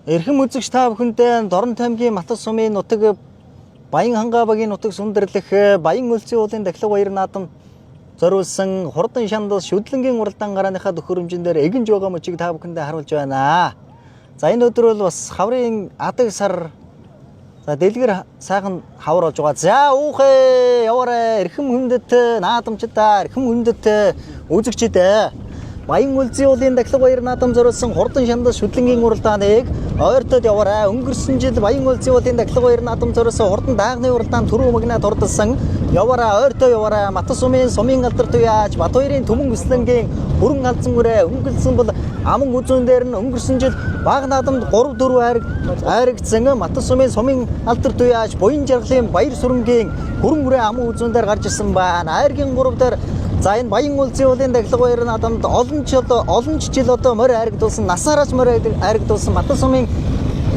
Эрхэм үзэгч та бүхэндээ Дорн таймгийн Матас сумын нутаг Баян Хангавагийн нутаг сүндэрлэх Баян Өлзийн уулын дахлаг баяр наадам зориулсан хурдан шандал шүдлэнгийн уралдаан гарааныхаа төхөөрөмжөн дээр эгэнж байгаа мөчийг та бүхэндээ харуулж байна. За энэ өдөр бол бас хаврын адаг сар дэлгэр сайхан хавар болж байгаа. За уухээ яваарэ эрхэм хүндэт наадамчдаа эрхэм хүндэт үзэгчдээ Баян Өлзийн уулын дахлаг баяр наадам зориулсан хурдан шандал шүдлэнгийн уралдааныг ойртод яваарай. Өнгөрсөн жил Баян Өлзийн уулын дахлаг баяр наадам зориулсан хурдан даагны уралдаан түрүү магнад хурдсан яваарай. Ойртоо яваарай. Матас сумын алдар туяач Батбаярын Түмэн Өслөнгийн бүрэн алзан үрээ өнгөлсөн бол аман үзүүн дээр нь өнгөрсөн жил баг наадамд 3-4 айрагдсан Матас сумын алдар туяач Буян Жаргалын баяр сүрэнгийн бүрэн үрээ аман үзүүн дээр гарч ирсэн байна. Айргийн 3 дээр за энэ Баян Өлзийн уулын дахлаг баяр наадамд олон жил одоо морь айрагдуулсан насаараас морь айрагдуулсан Матас сумын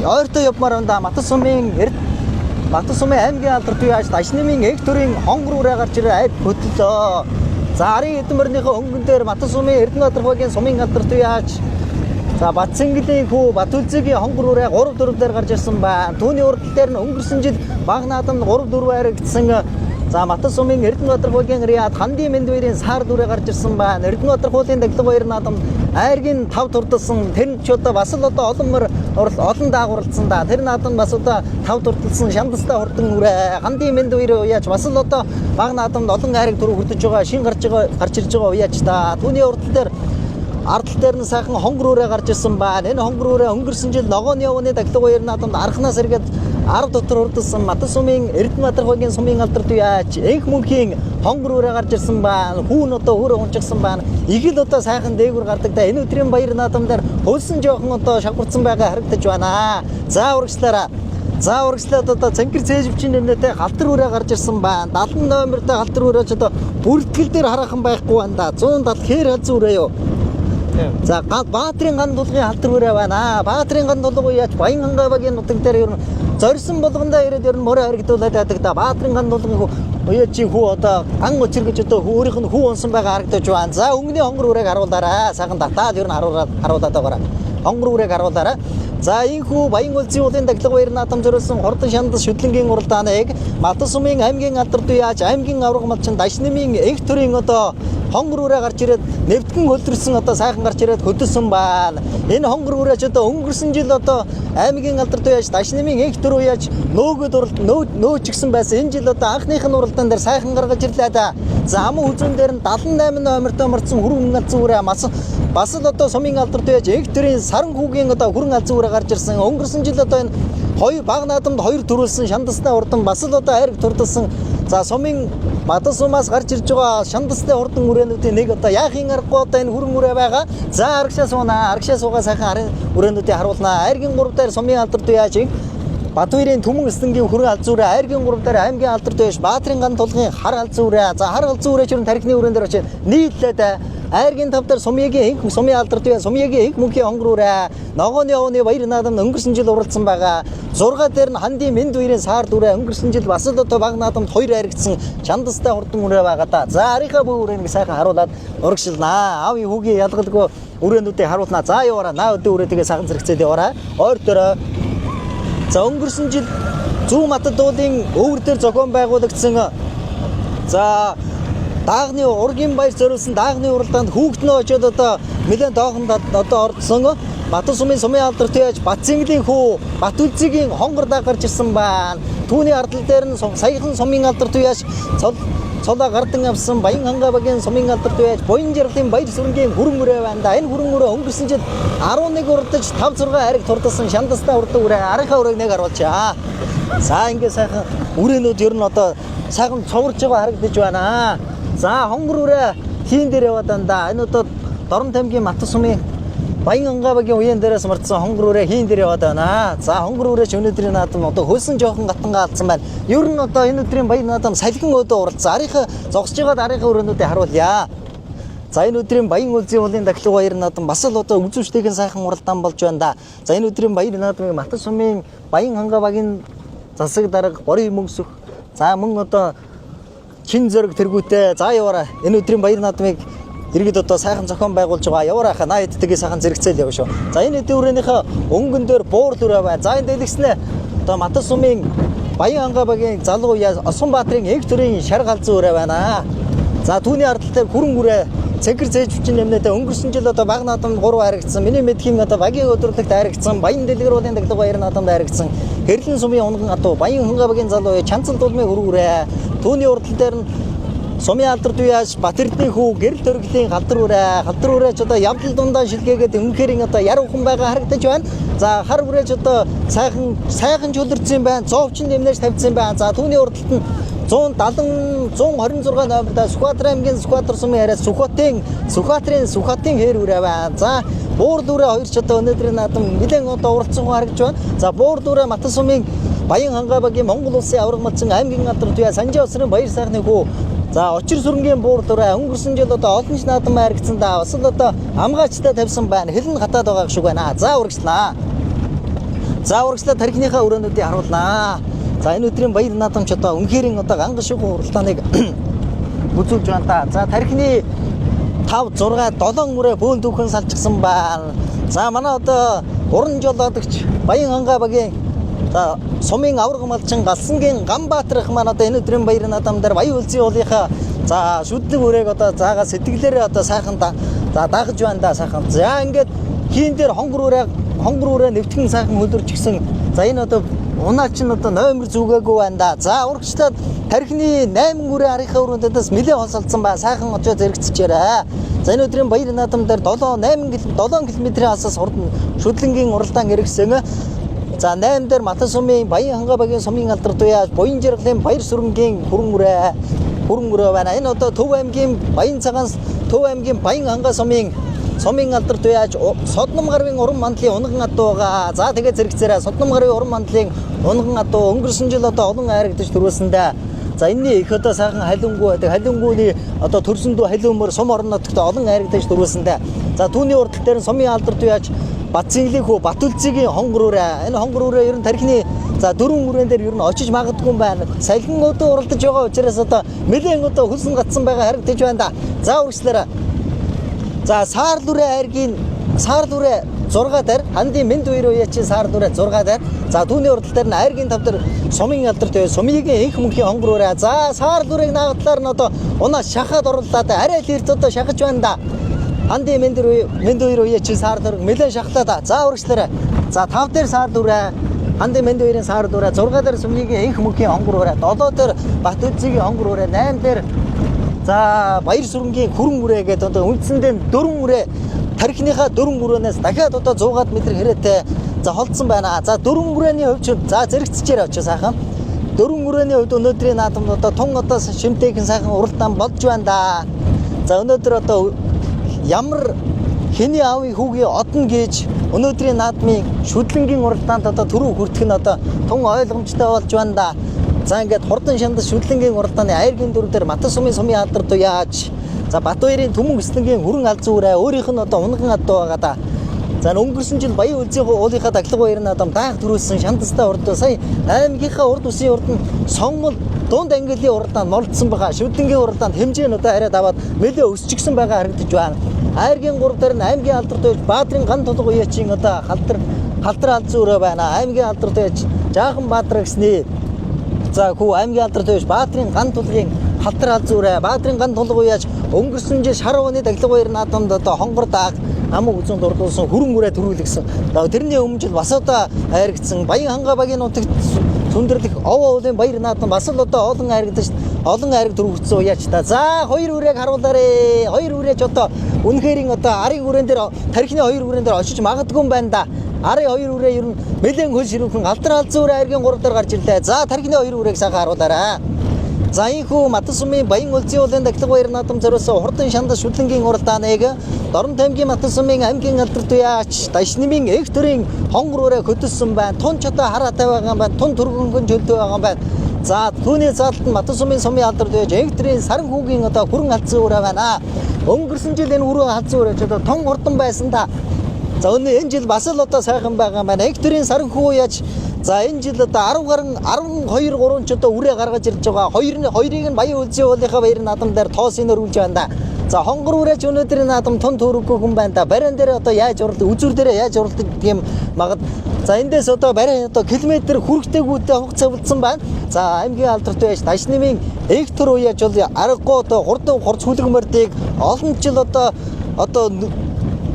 ойртоо явмаар байна. Матас сумын аймгийн алдар туяач Дашнымын эг төрийн хонгор үрээ гарч ирээ айд хөдлөө. За арын эдэн морныхоо өнгөн дээр Матас сумын Эрдэнэбаатар сумын алдар туяач за Батцэнгэлийн хүү Батүлзигийн хонгор үрээ 3-4 дээр гарч ирсэн байна. Түүний урдтал дээр нь өнгөрсөн жил баг наадамд 3-4 айрагдсан за Матас сумын Эрдэнэбаатар Риад Хандийн Мэндбаярын саар дүрээ гарч ирсэн байна. Эрдэнэбаатар дахлаг баяр наадам айргийн 5 турдалсан тэр ч одоо бас л одоо олон даагурлцсан да. Тэр наадам бас одоо 5 турдалсан шандастай хурдан үрээ Хандийн Мэндбаярын уяач бас л одоо баг наадамд олон айраг дүр хүрдэж байгаа шин гарч ирж байгаа уяач та. Түүний урдтал дээр ардтал дээр нь сайхан хонгор үрээ гарч ирсэн байна. Энэ хонгор үрээ өнгөрсөн жил ногооны явны дахлаг баяр наадамд архнаас эргээд ард дотор урдсан Матас сумын Эрдэнэбаатар сумын алдар туяач энх мөнхийн хонгор үрээ гарч ирсэн байна. Хүүн одоо өөрөө унчихсан байна. Игэл одоо сайхан дээгүр гардаг да. Энэ өдрийн баяр наадам дээр хөлсөн жоохон одоо шавхарцсан байгаа харагдаж байна. За урагшлаараа. За урагшлаад одоо Цангэр Цээжвчийн нэрнэтэй галтар үрээ гарч ирсэн байна. 70 номертэй галтар үрээ ч одоо бүртгэл дээр хараахан байхгүй байна да. 170 хээр халзан үрээ юу. За Баатрын ган дулгын халтар үрээ байна. Баатрын ган дулгын уяач Баян Хангавагийн нутаг дээр ер нь зорьсон болгондоо ирээд ер нь морь харагдуулаад байдаг да. Баатрын ган дулгын уяачийн хүү одоо ган учир гэж одоо өөрийнх нь хүү унсан байгаа харагдаж байна. За өнгөний хонгор үрээг харуулаарай. Сайхан татаад ер нь харуулаад байгаарай. Хонгор үрээг харуулаарай. За энэхүү Баян Өлзийн уулын дахлаг баяр наадам зориулсан хурдан шандал шүдлэнгийн уралдааныг Матас сумын аймгийн алдар туяач аймгийн авраг малчин Дашнымын энх төрийн одоо хонгор үрээ гарч ирээд нэвтгэн хөлдөрсөн одоо сайхан гарч ирээд хөдөлсөн байна. Энэ хонгор үрээч одоо өнгөрсөн жил одоо аймгийн алдар туяач Дашнымын энх төр уяач нөөчгсөн байсан. Энэ жил одоо анхных нь уралдаан дээр сайхан гаргаж ирлээ да. За аман үзүүн дээр нь 78 номертой морцсон хүрэн алзан үрээ бас л одоо сумын алдар туяач энх төрийн саран хүүгийн одоо хүрэн алзан үрээ гарч ирсэн. Өнгөрсөн жил одоо энэ хоёр баг наадамд 2 төрүүлсэн шандастай урдан бас л одоо айраг турдалсан. За сумын Матас сумаас гарч ирж байгаа шандастай хурдан үрээнүүдийн нэг одоо яахын аргагүй одоо энэ хүрэн үрээ байгаа. За аргашаа суугаа сайхан үрээнүүдийг харуулнаа. Айргийн 3 дээр сумын алдар туяач Батбаярын Түмэн Өслөнгийн хүрэн алзан үрээ, айргийн 3 дээр аймгийн алдар туяач Баатрын ган дулгын хар алзан үрээ. За хар алзан үрээ ч тархины үрэн дээр очиж нийтлээд айргийн 5 дээр сумын алдар туяач сумьягийн энх мөнхийн хонгор үрээ ногооны явны баяр наадамд өнгөрсөн жил уралдсан байгаа. 6 дээр нь Хандийн Мэндбаярын саар дүрээ өнгөрсөн жил бас л одоо баг наадамд 2 айрагдсан шандастай хурдан үрээ байгаа да. За арийнхаа бүх үрээнийг сайхан харуулад урагшилнаа. Аав хүүгийн ялгалгүй үрээнүүдийг харуулнаа. За яваараа наа өдөө үрээ тэгээ сайхан зэрэгцээд яваараа. Ойртоо за өнгөрсөн жил Зүүн Матад уулын өвөр дээр зохион байгуулагдсан за даагны ургийн баяр зориулсан даагны уралдаанд хүүхднөө очоод одоо нэлээд доохонд одоо ордсон Матас сумын алдар туяач Батцэнгэлийн хүү Батүлзигийн хонгор даг гарч ирсэн байна. Түүний ардтал дээр нь саяхан сумын алдар туяач цолоо гардан авсан Баян Хангавагийн сумын алдар туяач Буян Жаргалын баяр сүрэнгийн хүрэн үрээ байна да. Энэ хүрэн үрээ өнгөрсөн жил 11 урдаж 5-6 айраг турдалсан шандастай хурдан үрээ арийнхаа үрээг нэг харуулчаа. За ингээ сайхан үрээнүүд ер нь одоо сайхан цоврж байгаа харагдаж байна. За хонгор үрээ хийн дээр яваад байна да. Энэ одоо Дорн таймгийн Матас сумын Баян Хангавагийн уян дээрээс мордсон хонгор үрээ хийн дээр яваад байна. За хонгор үрээч өнөөдрийн наадам одоо хөлсөн жоохон гатангаа алдсан байна. Ер нь одоо энэ өдрийн баяр наадам салхин өдөө уралдсан. Арийнхаа зогсож байгаа арийнхаа үрээнүүдийг харуулъя. За энэ өдрийн Баян Өлзийн уулын дахлаг баяр наадам бас л одоо үзүүштэйхэн сайхан уралдаан болж байна да. За энэ өдрийн баяр наадмыг Матас сумын Баян Хангавагийн засаг дарга борийн мөнгөсөх. За мөн одоо чин зөрөг тэргүүтээ за яваараа энэ өдрийн баяр наадмыг иргэд одоо сайхан зохион байгуулж байгаа яваараа наа эдтэйгээ сайхан зэрэгцээл явна шүү. За энэ эдийн үрээнийхээ өнгөн дээр буур дүрээ бай. За энэ дэлгэснээ одоо Матас сумын Баян anga багийн залуу Осгонбаатарын эг төрийн шар галзуу үрээ байна. За түүний ардтал дээр хүрэн үрээ цэгэр зээж хүчин нэмнэдэ өнгөрсөн жил одоо баг наадамд 3 харагдсан. Миний мэдхийн одоо багийн өдөрлөгт харагдсан. Баян дэлгэрүүлэн даглаг баяр наадамд харагдсан. Хэрлэн сумын унган атуу Баян anga багийн залуу Чанцал дулмын хүрүүрээ. Түүний урдтал дээр нь Сумын алдар туяаш Батэрдний хүү гэрэл төрглийн галдар үрээч одоо явдал дундаа шилгээгээд үнэхээр одоо яруухан байгаа харагдаж байна. За хар үрээч одоо сайхан чөлөрсөн байна. Зоовчин нэмнэж тавьсан байна. За түүний урдталд нь 126 номерда Сүхбаатар аймгийн Сүхбаатар сумын харьяас Сүхбаатарын хээр үрээ байна. За буур дүрээ хоёр ч одоо өнөөдрийн наадам нэлээд одоо уралцсан харагдж байна. За буур дүрээ Матас сумын Баян anga багийн Монгол улсын авраг малчин аймгийн алдар туяа Санжаа усрын баяр сайхны хүү. За очир сүрэнгийн буур дүрээ өнгөрсөн жил одоо олон ч наадам харагдсан да. Бас л одоо амгаачтай тавьсан байна. Хэлэн хатаад байгаа шиг байна. За урагшлаа. Тархиныхаа өрөөнүүдийг харуулнаа. За энэ өдрийн баяр наадамч одоо үнхээрийн одоо гангашиг уралдааныг үзүүлж байна та. За тархины 5 6 7 үрээ бөөн дүүхэн салчсан байна. За манай одоо уран жолоодогч Баян anga багийн за сумын авраг малчин Галсангийн Ганбаатар ах маань одоо энэ өдрийн баяр наадам дээр баян үлзий уулынхаа за шүдлэг үрээг одоо заагаа сэтгэлээрээ одоо сайхан за дагж байна да сайхан. За ингээд хийн дээр хонгор үрээ нэвтгэн сайхан хөлөрч гисэн. За энэ одоо унаа чинь одоо номер зүгээгүй байна да. За урагчлаад тархины 8 үрээ арийнхаа өрөөндөөс нэлээд хосолцсон ба сайхан очоо зэрэгцчихээрээ. За энэ өдрийн баяр наадам дээр 7 км-ийн хасаас хурдан шүдлэнгийн уралдаан хэрэгсэн. За 8 дээр Матас сумын Баян anga багийн сумын алдар туяа буян жаргалын баяр сүрэнгийн хүрэн үрээ байна. Энэ одоо Төв аймгийн Баян цагаанс Төв аймгийн Баян anga сумын алдар туяаж Содном гарвын уран мандлын унган атуу байгаа. За тэгээ зэрэгцээрээ Содном гарвын уран мандлын унган атуу өнгөрсөн жил одоо олон хайрагдаж төрүүлсэндээ. За энэний их одоо сайхан халиунгуй байдаг. Халиунгуйны одоо төрсөндөө халиумөр сум орон нутагт олон хайрагдаж төрүүлсэндээ. За түүний урдтал дээр сумын алдар туяаж Батцэнгийн хүү Батүлцгийн хонгор үрээ. Энэ хонгор үрээ ер нь тархины за 4 үрээн дээр ер нь очиж магадгүй юм байна. Салхин өдөө уралдаж байгаа учраас одоо нэлээд одоо хөлсөн гацсан байгаа харагдаж байна да. За үргэлжлээрээ. За саар дүрээ хайргийн саар дүрээ 6 дээр хандын мэд хоёр уяачийн саар дүрээ 6 дээр. За түүний урдтал дээр нь хайргийн 5 дээр сумын алдар туяа сумыгийн их мөнхийн хонгор үрээ. За саар дүрээг наагадлаар нь одоо унаа шахаад оруулаад арай л эрт одоо шахаж байна да. Хандын мэд хоёр уяачийн саар дүрэг нэлээд шахлаа да. За үргэлжлээрээ. За 5 дээр саар дүрээ хандын мэд хоёрын саар дүрээ 6 дээр сумыгийн их мөнхийн хонгор үрээ 7 дээр Батүлцгийн хонгор үрээ 8 дээр за баяр сүрэнгийн хүрэн үрээ гэдэг одоо үндсэндээ 4 үрээ тархиныхаа 4 үрээнээс дахиад одоо 100-аад метр хэрэтэ за холдсон байна. За 4 үрээний хувьд за зэрэгцчээр очиж сайхан 4 үрээний хувьд өнөөдрийн наадамд одоо тун одоо шимтэйхэн сайхан уралдаан болж байна да. За өнөөдөр одоо ямар хэний аавын хүүгийн одно гэж өнөөдрийн наадмын шүдлэнгийн уралдаанд одоо түрүү хүртэх нь одоо тун ойлгомжтой болж байна да. За ингээд хурдан шандас шүдлэнгийн уралдааны айргийн дүр дээр Матас сумын алдар туяаж за Батбаярын түмэн өслөнгийн хүрэн алзуу үрээ өөрийнх нь одоо унган адуу байгаа да. За өнгөрсөн жил Баян үлзий уулынхаа даглаг баяр наадам даах төрүүлсэн шандастай урд сая аймгийнхаа урд үсийн урд нь сонгол дунд ангилын уралдаанд молдсон байгаа. Шүдлэнгийн уралдаанд хэмжээ нь одоо арай даваад нэлээ өсчихсөн байгаа харагдаж байна. Айргийн 3 дээр нь аймгийн алдар туяаж Баатрын ган тулга уяачийн одоо халдар алзуу үрээ байна. Аймгийн алдар туяаж Жаахан Баатар гэсний за хүү аймгийн алдар туяаж Баатрын ган тулгын халдар алзуу үрээ Баатрын ган тулга уяаж өнгөрсөн жил шар ууны даглаг баяр наадамд одоо хонгор дааг амаг үзүүнд урдуулсан хүрэн үрээ төрүүлгсэн. Тэрний өмнө жил бас одоо хайргдсан Баян anga багийн нутагт сүндэрлэх ов уулын баяр наадам бас л одоо олон хайраг төрүүлсэн уяач та. За 2 үрээг харуулаарэ. 2 үрээч одоо үнэхэрийн одоо арын үрээн дээр тархины 2 үрээн дээр очиж магадгүй юм байна да. Арын 2 үрээ ер нь нэлээд хөл ширүүхэн алдар алзуу үрээ айргийн 3 дээр гарч ирлээ. За тархины 2 үрээг сайхан харуулаарай. За ийхүү Матас сумын Баян үлзий уулын даглаг баяр наадам зориулсан хурдан шандас шүдлэнгийн уралдааныг Дорн таймгийн Матас сумын аймгийн алдар туяач Дашнымын эх төрийн хонгор үрээ хөдөлсөн байна. Тун ч одоо хараатай байгаа юм байна. Тун түргэнхэн чөлдөө байгаа юм байна. За түүний заалт нь Матас сумын алдар туяач эх төрийн саран хүүгийн одоо хүрэн алзуу үрээ байна. Өнгөрсөн жил энэ хүрэн алзуу үрээч одоо тун хурдан байсан да. За энэ жил бас л одоо сайхан байгаа юм байна. Эх төрийн саран хүү яаж за энэ жил одоо 10 гаруй 12 3 ч одоо үрээ гаргаж ирж байгаа. Хоёрыг нь Баян үлзий уулынхаа баяр наадам дээр тоосыноор үлж байна да. За хонгор үрэж өнөөдөр наадам тун төрөггүй хүн байна да. Барин дээр одоо яаж уралдаг, үзүр дээр яаж уралдаг гэм магад. За эндээс одоо барин одоо километр хүрэгтэйгүүтэй хугацаа үлдсэн байна. За аймгийн алдарт байж Дашнэмийн Эктор уяж бол аргагүй одоо хурдан хурц хүлэгмөрдийг олон жил одоо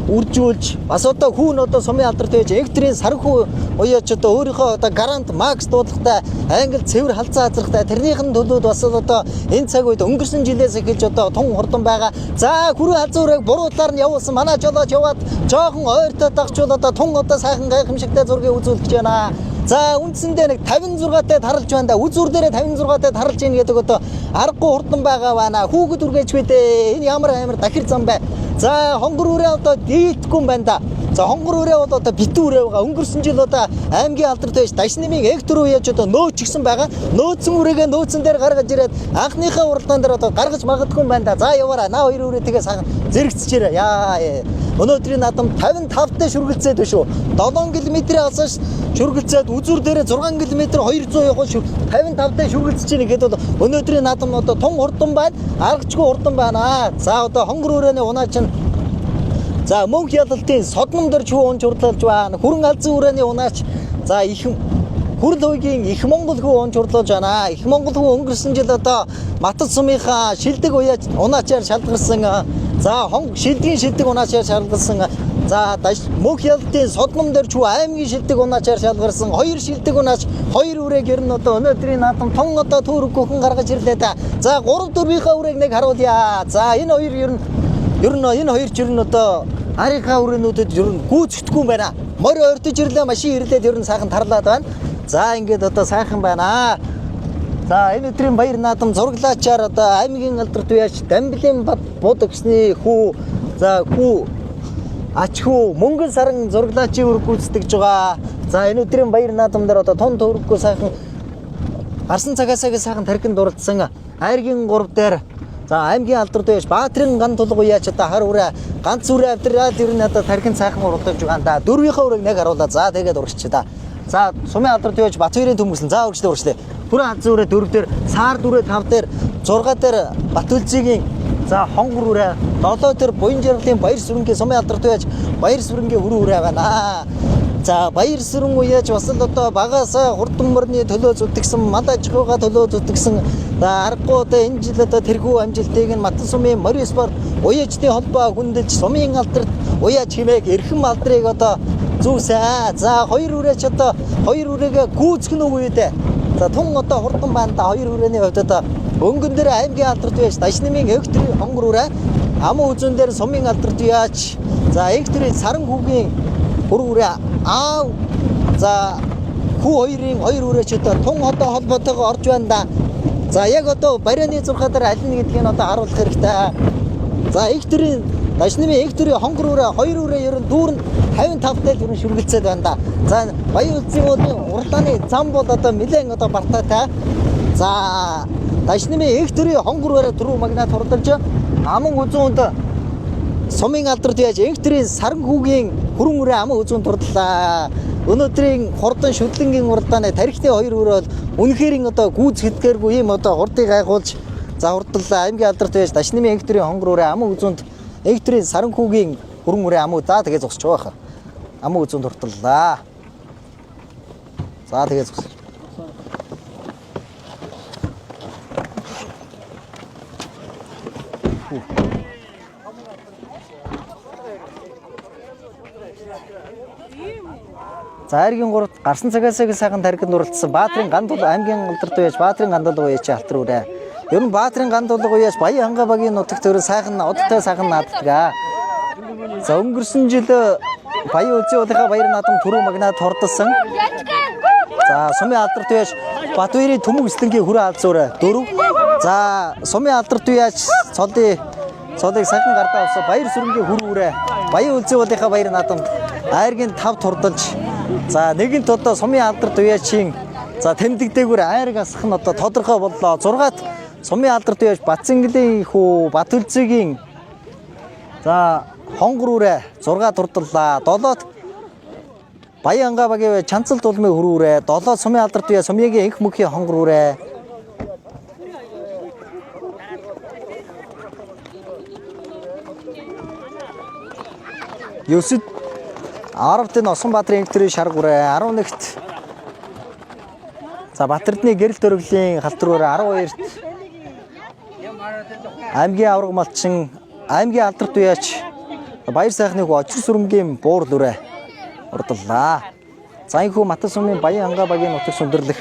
үржүүлж бас одоо хүүн одоо сумын алдарт байж Экторийн саранхүү уяач одоо өөрийнхөө одоо гарант макс дуудлагатай англи цэвэр халзаа азрахтай тэрнийхэн төлөөд бас одоо энэ цаг үед өнгөрсөн жилээс эхэлж одоо тун хурдан байгаа. За хүрээ хазуурыг буруутаар нь явуулсан манай жолооч яваад жоохон ойртой дагчул одоо тун одоо сайхан гайхамшигтай зургийг үзүүлж байна. За үндсэндээ нэг 56-тай тарлж байна да. Үзүр дээрээ 56-тай тарлж ийн гэдэг одоо аргагүй хурдан байгаа байна. Хүүхэд үргэж бидээ. Энэ ямар амар дахир зам бай. За хонгор үрээ одоо дийлдэхгүй юм байна да. За хонгор үрээ бол одоо битүү үрээ байгаа. Өнгөрсөн жил одоо аймгийн алдарт байж Дашнэмийн Эктор уяж одоо нөөч гисэн байгаа. Нөөцөн үрээгээ нөөцөн дээр гаргаж ирээд анхныхаа уралдаан дээр одоо гаргаж магадгүй юм байна да. За яваараа. Наа хоёр үрээ тэгээ сайхан зэрэгцчихээрээ. Яа. Өнөөдрийн наадам 55-тай шүргэлцээд биш үү? 7 км-ийн алсаас шүргэлцээд үзүр дээрээ 6 км 200 явах 55-тай шүргэлцэж ийн гэдэг бол өнөөдрийн наадам одоо тун хурдан байна. Аргачгүй хурдан байна. За одоо хонгор үрээний унаач нь за мөнх ялалтын содном дээр чүү унж хурлуулж байна. Хүрэн алзан үрээний унаач за их Хүрл хуугийн Их Монгол хүү унж хурлуулж байна. Их Монгол хүү өнгөрсөн жил одоо Матад сумынхаа шилдэг унаачаар шалгарсан. За шилдгийн шилдэг унаачаар шалгарсан. За мөнх ялалтын содном дээр чүү аймгийн шилдэг унаачаар шалгарсан. Хоёр шилдэг унаач хоёр үрээг ер нь одоо өнөөдрийн наадам тун одоо төрөггүй хүн гаргаж ирлээ да. За 3-4-ийнхаа үрээг нэг харуулъя. За энэ хоёр ер нь энэ хоёр ч ер нь одоо арийнхаа үрээнүүдэд ер нь гүйцэхдэггүй юм байна. Морь ойртож ирлээ, машин ирлээд ер нь сайхан тарлаад байна. За ингээд одоо сайхан байна. За энэ өдрийн баяр наадам зураглаачаар одоо аймгийн алдарт уяач Дамблын бод өгсний хүү за хүү ач хүү мөнгөн саран зураглаачийн үр гүйцэтгэж байгаа. За энэ өдрийн баяр наадам дээр одоо тун төрөггүй сайхан гарсан цагаасаа сайхан тархинд дурлцсан айргийн 3 дээр за аймгийн алдарт уяач Баатрин ган тулга уяач одоо хар үрээ ганц үрээ авдраад ер нь одоо тархинд сайхан уралдаж байгаа да. Дөрвийнхаа үрээг нэг харуулаа. За тэгээд урагч да. За сумын алдарт уяач Батбаярын төмөслөн за урагчлаа. Хүрээ алзан үрээ 4 дээр, саар дүрээ 5 дээр, 6 дээр Батүлзигийн за хонгор үрээ 7 дээр буян жаргалын баяр сүрэнгийн сумын алдарт уяач баяр сүрэнгийн хүрээ үрээ байна. За баяр сүрэн уяач бас л одоо багаасаа хурдан мөрний төлөө зүтгэсэн, мал аж ахуйгаа төлөө зүтгэсэн. За аргагүй одоо энэ жил одоо тэрхүү амжилтыг нь Матан сумын морь спорт уяачны холбоо хүндэлж сумын алдарт уяач хэмээх эрхэм алдрыг одоо зүүсээ. За хоёр үрээч одоо хоёр үрээгээ гүйцэх нь үгүй дээ. За тун одоо хурдан байна да. Хоёр үрээний хувьд одоо өнгөн дээр аймгийн алдарт уяач Дашнэмийн Экторийн хонгор үрээ, аман үзүүн дээр сумын алдарт уяач за Экторийн саран хүүгийн үр үрээ аав за хүү хоёрын хоёр үрээч одоо тун одоо холбоотойгоо орж байна да. За яг одоо барианы зурхаа дээр аль нэг гэдгийг одоо харуулах хэрэгтэй. За Экторийн Дашнэмийн Экторийн хонгор үрээ хоёр үрээ ер нь дүүрэнд 55-тай л ер нь шүргэлцээд байна да. За баян үлзийн уралдааны зам бол одоо нэлээд одоо бартаатай. За Дашнэмийн Экторийн хонгор үрээ түрүү магнат хурдалж аман үзүүнд сумын алдарт яаж Экторийн саран хүүгийн хүрэн үрээ аман үзүүнд турдлаа. Өнөөдрийн хурдан шүтлэнгийн уралдааны тарихтын хоёр үрээ бол үнэхээр одоо гүйцэтгэдгээргүй юм одоо хурдыг гайхуулж за хурдлаа. Аймгийн алдарт байж Дашнэмийн Экторийн хонгор үрээ аман үзүүнд Экторийн саран хүүгийн хүрэн үрээ аман за тэгээ зогсож байгаа. Аман үзүүнд хурдлаа. За тэгээ зогсож. За айргийн 3 гарсан цагаасаа сайхан тархинд дурлцсан Баатрин гандул аймгийн алдарт уяач Баатрин гандул уяач алтар үрээ. Ер нь Баатрин гандул уяач Баян ханга багийн нутагт өөр сайхан одтой сайхан нааддаг. За өнгөрсөн жил Баян үлзий уулынхаа баяр наадам түрүү магнат хордсон. За сумын алдарт уяач Батбаярын төмөг эслэнгийн хүрээ алзан үрээ 4. За сумын алдарт уяач цолыг сайхан гардаа авсан баяр сүрэнгийн хүрээ үрээ Баян үлзий уулынхаа баяр наадамд айргийн 5 турдалж за нэгэнт одоо сумын алдарт уяачийн за тэмдэг дээгүүр айрыг асах нь одоо тодорхой боллоо. 6-т сумын алдарт уяач Батцэнгэлийн хүү Батүлзигийн за хонгор үрээ 6 турдаллаа. 7-т Баян ханга багийн Чанцалт улмын хүрээ үрээ 7-т сумын алдарт уяач Сумьягийн Инх мөнхийн хонгор үрээ. 9-д 10-д Носон-Баатрын Интерийн шар гурай 11-т за Батэрдний гэрэл төрөглийн халтруугаар 12-т аймгийн авраг малчин аймгийн алдарт уяач Баяр сайхны хүү очир сүрэмгийн буур дүрэ урдлаа. За энэ хүү Матас сумын Баян ангаа багийн нутаг сүндэрлэх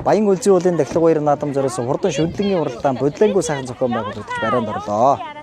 Баян үлзий уулын дахлаг баяр наадам зориулсан хурдан шүдлэнгийн уралдаан бодлонгүй сайхан зохион байгуулагдаж барайнд орлоо.